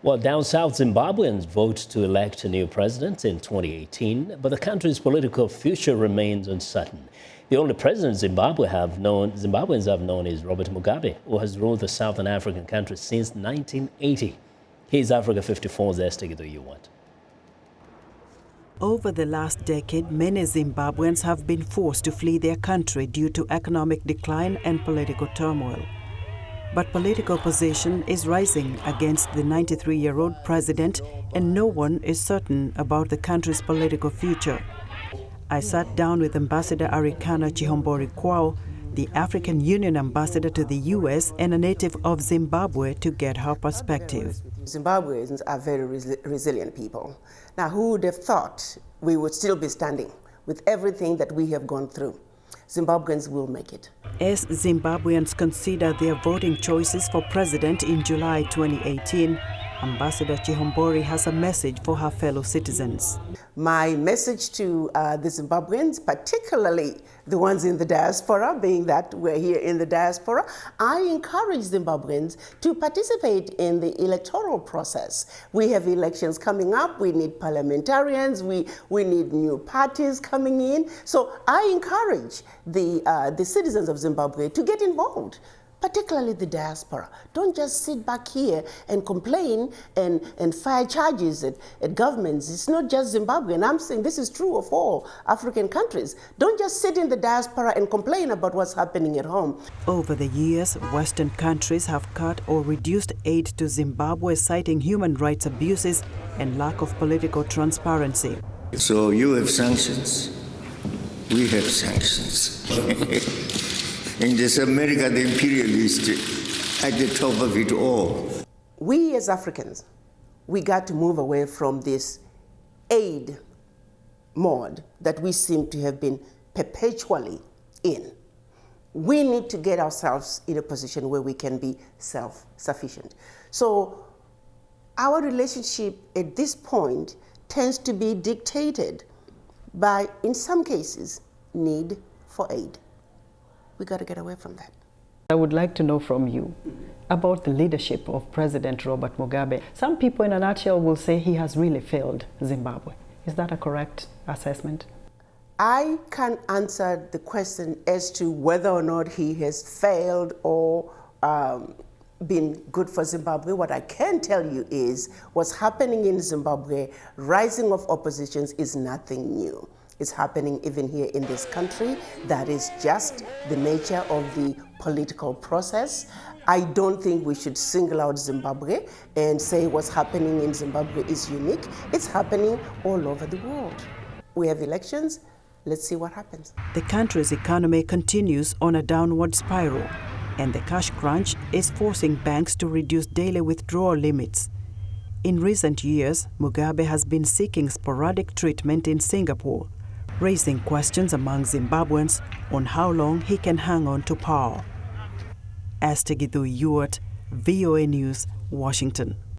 Well, down south, Zimbabweans vote to elect a new president in 2018, but the country's political future remains uncertain. The only president Zimbabweans have known is Robert Mugabe, who has ruled the southern African country since 1980. Here's Africa 54's Esther Githui-Ewart. Over the last decade, many Zimbabweans have been forced to flee their country due to economic decline and political turmoil. But political opposition is rising against the 93-year-old president, and no one is certain about the country's political future. I sat down with Ambassador Arikana Chihombori-Quao, the African Union ambassador to the U.S. and a native of Zimbabwe, to get her perspective. Zimbabweans are very resilient people. Now, who would have thought we would still be standing with everything that we have gone through? Zimbabweans will make it. As Zimbabweans consider their voting choices for president in July 2018, Ambassador Chihombori has a message for her fellow citizens. My message to the Zimbabweans, particularly the ones in the diaspora, being that we're here in the diaspora, I encourage Zimbabweans to participate in the electoral process. We have elections coming up, we need parliamentarians, we need new parties coming in. So I encourage the citizens of Zimbabwe to get involved, particularly the diaspora. Don't just sit back here and complain and fire charges at governments. It's not just Zimbabwe, and I'm saying this is true of all African countries. Don't just sit in the diaspora and complain about what's happening at home. Over the years, Western countries have cut or reduced aid to Zimbabwe, citing human rights abuses and lack of political transparency. So you have sanctions, we have sanctions. In this America, the imperialist at the top of it all. We as Africans, we got to move away from this aid mode that we seem to have been perpetually in. We need to get ourselves in a position where we can be self-sufficient. So our relationship at this point tends to be dictated by, in some cases, need for aid. We got to get away from that. I would like to know from you about the leadership of President Robert Mugabe. Some people in a nutshell will say he has really failed Zimbabwe. Is that a correct assessment? I can't answer the question as to whether or not he has failed or been good for Zimbabwe. What I can tell you is what's happening in Zimbabwe, rising of oppositions, is nothing new. It's happening even here in this country. That is just the nature of the political process. I don't think we should single out Zimbabwe and say what's happening in Zimbabwe is unique. It's happening all over the world. We have elections. Let's see what happens. The country's economy continues on a downward spiral, and the cash crunch is forcing banks to reduce daily withdrawal limits. In recent years, Mugabe has been seeking sporadic treatment in Singapore, raising questions among Zimbabweans on how long he can hang on to power. Esther Githui-Ewart, VOA News, Washington.